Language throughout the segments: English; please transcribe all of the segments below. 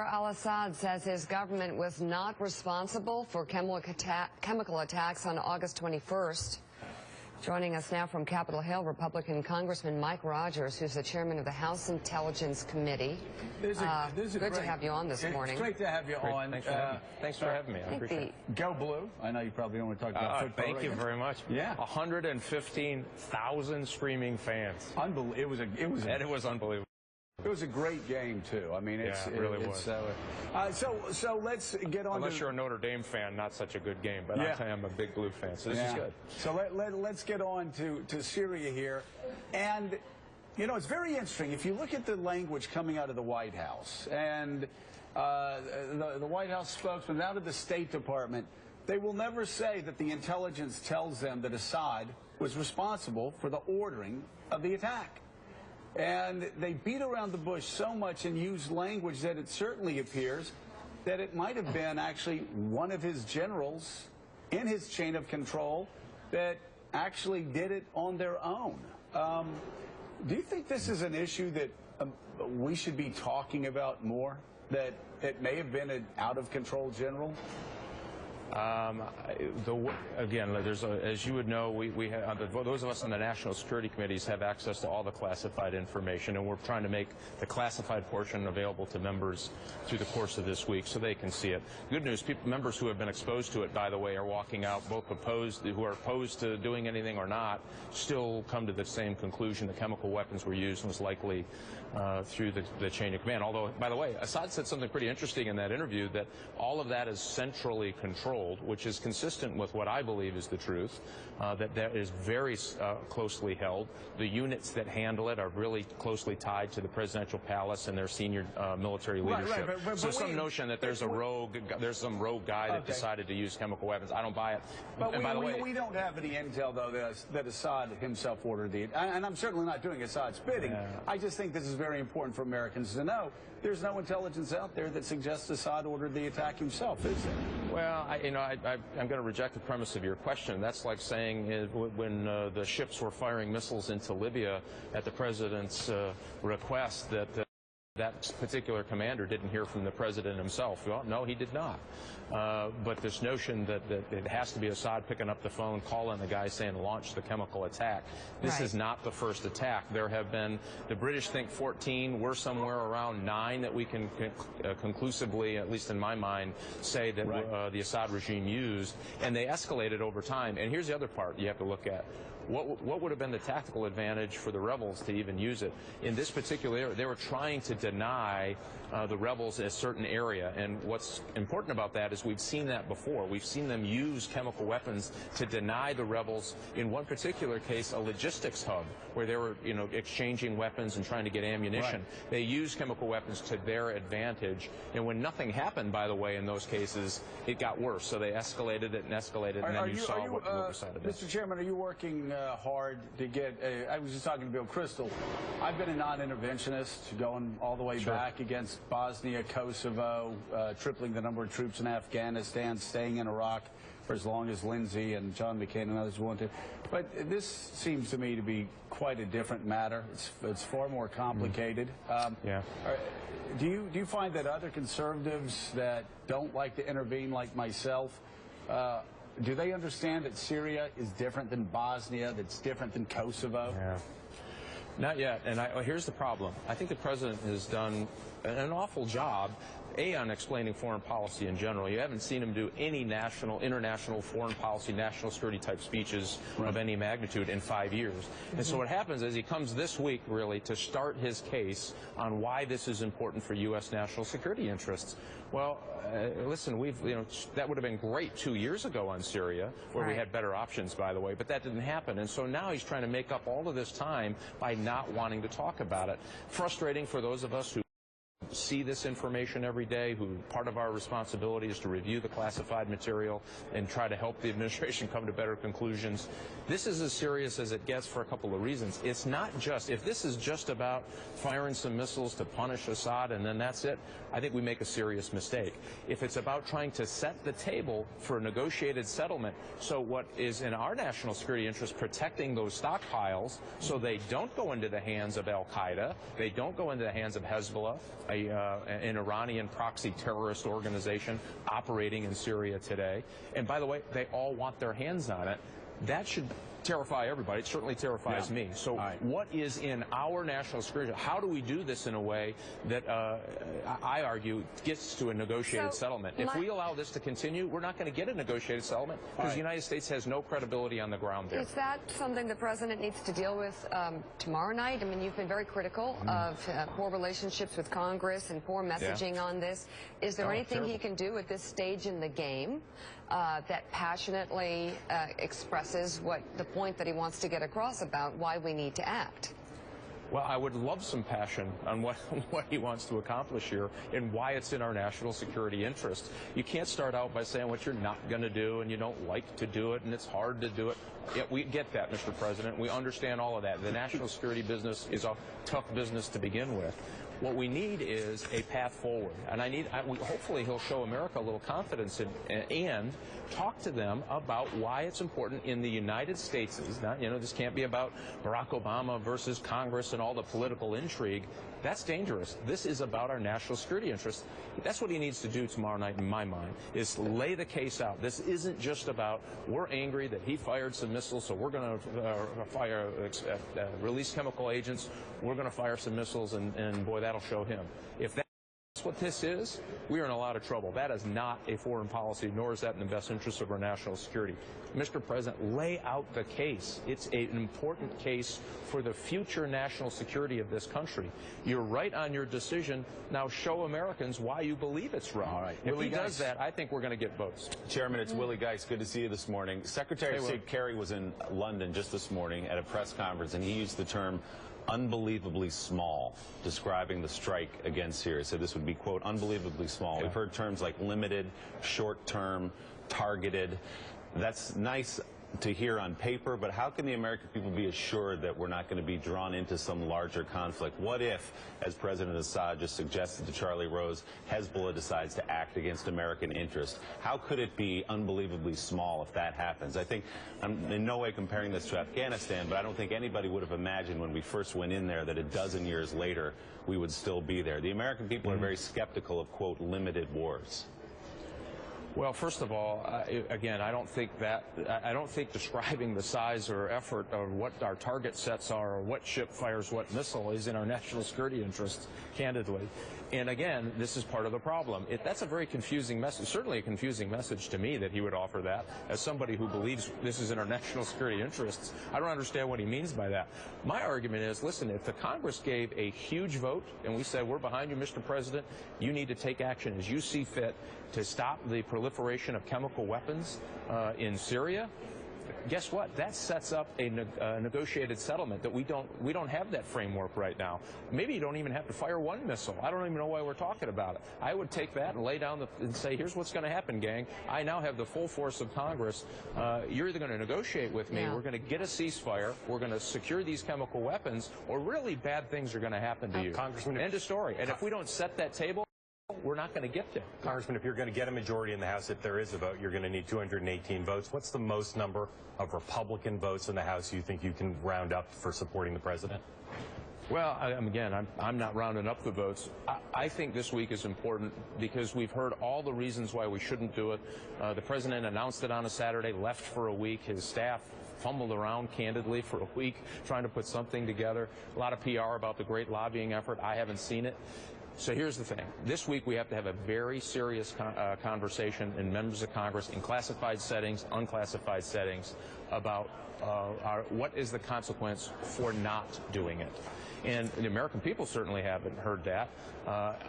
Bashar al-Assad says his government was not responsible for chemical attacks on August 21st. Joining us now from Capitol Hill, Republican Congressman Mike Rogers, who's the chairman of the House Intelligence Committee. Good to have you on this morning. It's great to have you on. Thanks for having me. I appreciate it. Go Blue. I know you probably don't want to talk about football. Thank you very much. Yeah. 115,000 screaming fans. Unbelievable. It was unbelievable. It was a great game, too. I mean, it really was. So let's get on. Unless you're a Notre Dame fan, not such a good game. But I tell you, I'm a big Blue fan, so this is good. So let's get on to Syria here. And, you know, it's very interesting. If you look at the language coming out of the White House and the White House spokesman out of the State Department, they will never say that the intelligence tells them that Assad was responsible for the ordering of the attack. And they beat around the bush so much and use language that it certainly appears that it might have been actually one of his generals in his chain of control that actually did it on their own. Do you think this is an issue that we should be talking about more, that it may have been an out-of-control general? Again, as you would know, we have, those of us in the National Security Committees have access to all the classified information, and we're trying to make the classified portion available to members through the course of this week so they can see it. Good news, members who have been exposed to it, by the way, are walking out, both who are opposed to doing anything or not, still come to the same conclusion that chemical weapons were used and was likely through the chain of command. Although, by the way, Assad said something pretty interesting in that interview, that all of that is centrally controlled, which is consistent with what I believe is the truth, that is very closely held. The units that handle it are really closely tied to the presidential palace and their senior military leadership. But so some notion that there's some rogue guy that decided to use chemical weapons, I don't buy it. But we don't have any intel, though, that Assad himself ordered the, and I'm certainly not doing Assad's bidding. I just think this is very important for Americans to know. There's no intelligence out there that suggests Assad ordered the attack himself, is there? Well, I'm going to reject the premise of your question. That's like saying when the ships were firing missiles into Libya at the president's request that that particular commander didn't hear from the president himself. Well, no, he did not. But this notion that it has to be Assad picking up the phone, calling the guy saying launch the chemical attack. This is not the first attack. There have been, the British think 14. We're somewhere around 9 that we can conclusively, at least in my mind, say that the Assad regime used. And they escalated over time. And here's the other part you have to look at. What would have been the tactical advantage for the rebels to even use it? In this particular area, they were trying to deny the rebels a certain area. And what's important about that is we've seen that before. We've seen them use chemical weapons to deny the rebels, in one particular case, a logistics hub where they were, exchanging weapons and trying to get ammunition. They used chemical weapons to their advantage. And when nothing happened, by the way, in those cases, it got worse. So they escalated it and escalated, and then you saw what decided. Mr. Chairman, are you working hard to get, I was just talking to Bill Kristol. I've been a non-interventionist going all the way back against Bosnia, Kosovo, tripling the number of troops in Afghanistan, staying in Iraq for as long as Lindsey and John McCain and others wanted. But this seems to me to be quite a different matter. It's far more complicated. Do you find that other conservatives that don't like to intervene, like myself, do they understand that Syria is different than Bosnia, that's different than Kosovo? Not yet. And here's the problem. I think the president has done an awful job, on explaining foreign policy in general. You haven't seen him do any international foreign policy, national security type speeches of any magnitude in 5 years. And so what happens is he comes this week, really, to start his case on why this is important for U.S. national security interests. Well, listen, that would have been great 2 years ago on Syria, where we had better options, by the way, but that didn't happen. And so now he's trying to make up all of this time by not wanting to talk about it. Frustrating for those of us who see this information every day, who part of our responsibility is to review the classified material and try to help the administration come to better conclusions. This is as serious as it gets for a couple of reasons. It's not just, if this is just about firing some missiles to punish Assad and then that's it, I think we make a serious mistake. If it's about trying to set the table for a negotiated settlement, so what is in our national security interest, protecting those stockpiles so they don't go into the hands of Al-Qaeda, they don't go into the hands of Hezbollah, an Iranian proxy terrorist organization operating in Syria today. And by the way, they all want their hands on it. That should terrify everybody. It certainly terrifies me. So what is in our national security? How do we do this in a way that, I argue, gets to a negotiated settlement? If we allow this to continue, we're not going to get a negotiated settlement because the United States has no credibility on the ground there. Is that something the president needs to deal with tomorrow night? I mean, you've been very critical of poor relationships with Congress and poor messaging on this. Is there anything he can do at this stage in the game that passionately expresses what the point that he wants to get across about why we need to act? Well, I would love some passion on what he wants to accomplish here and why it's in our national security interest. You can't start out by saying what you're not going to do and you don't like to do it and it's hard to do it. Yeah, we get that, Mr. President. We understand all of that. The national security business is a tough business to begin with. What we need is a path forward, and hopefully he'll show America a little confidence and talk to them about why it's important in the United States. This can't be about Barack Obama versus Congress and all the political intrigue. That's dangerous. This is about our national security interests. That's what he needs to do tomorrow night, in my mind, is lay the case out. This isn't just about we're angry that he fired some missiles, so we're going to release chemical agents. We're going to fire some missiles, and boy, that'll show him. If that's what this is, we are in a lot of trouble. That is not a foreign policy, nor is that in the best interest of our national security. Mr. President, lay out the case. It's an important case for the future national security of this country. You're right on your decision. Now show Americans why you believe it's right. All right. If he does that, I think we're going to get votes. Chairman, it's Willie Geist. Good to see you this morning. Secretary of State Kerry was in London just this morning at a press conference, and he used the term unbelievably small, describing the strike against Syria. So this would be, quote, unbelievably small. Yeah. We've heard terms like limited, short-term, targeted. That's nice to hear on paper, but how can the American people be assured that we're not going to be drawn into some larger conflict? What if, as President Assad just suggested to Charlie Rose, Hezbollah decides to act against American interests? How could it be unbelievably small if that happens? I think, I'm in no way comparing this to Afghanistan, but I don't think anybody would have imagined when we first went in there that a dozen years later we would still be there. The American people are very skeptical of, quote, limited wars. Well, first of all, again, I don't think describing the size or effort of what our target sets are or what ship fires what missile is in our national security interests, candidly. And again, this is part of the problem. That's a very confusing message, certainly a confusing message to me that he would offer that. As somebody who believes this is in our national security interests, I don't understand what he means by that. My argument is, listen, if the Congress gave a huge vote and we said, we're behind you, Mr. President, you need to take action as you see fit to stop the proliferation of chemical weapons in Syria, guess what? That sets up a negotiated settlement that we don't have that framework right now. Maybe you don't even have to fire one missile. I don't even know why we're talking about it. I would take that and lay down and say, here's what's going to happen, gang. I now have the full force of Congress. You're either going to negotiate with me, we're going to get a ceasefire, we're going to secure these chemical weapons, or really bad things are going to happen to you. Congressman, end of story. And if we don't set that table, we're not going to get there. Congressman, if you're going to get a majority in the House, if there is a vote, you're going to need 218 votes. What's the most number of Republican votes in the House you think you can round up for supporting the president? Well, again, I'm not rounding up the votes. I think this week is important because we've heard all the reasons why we shouldn't do it. The president announced it on a Saturday, left for a week. His staff fumbled around candidly for a week trying to put something together. A lot of PR about the great lobbying effort. I haven't seen it. So here's the thing. This week we have to have a very serious conversation in members of Congress in classified settings, unclassified settings about what is the consequence for not doing it. And the American people certainly haven't heard that.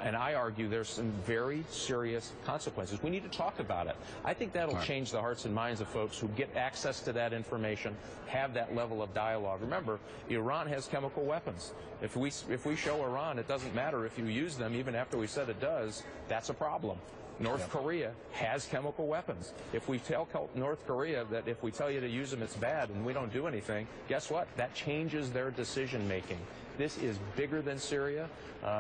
And I argue there's some very serious consequences. We need to talk about it. I think that'll change the hearts and minds of folks who get access to that information, have that level of dialogue. Remember, Iran has chemical weapons. If we show Iran it doesn't matter if you use them, even after we said it does, that's a problem. North Korea has chemical weapons. If we tell North Korea that if we tell you to use them, it's bad, and we don't do anything, guess what? That changes their decision-making. This is bigger than Syria,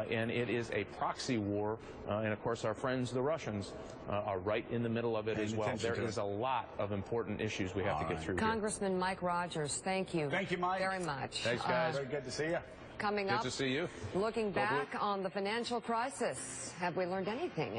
and it is a proxy war. And, of course, our friends, the Russians, are right in the middle of it as well. There is a lot of important issues we have to get through. Congressman Mike Rogers, thank you. Thank you, Mike. Very much. Thanks, guys. Very good to see you. Coming Good up, to see you. looking back on the financial crisis. Have we learned anything?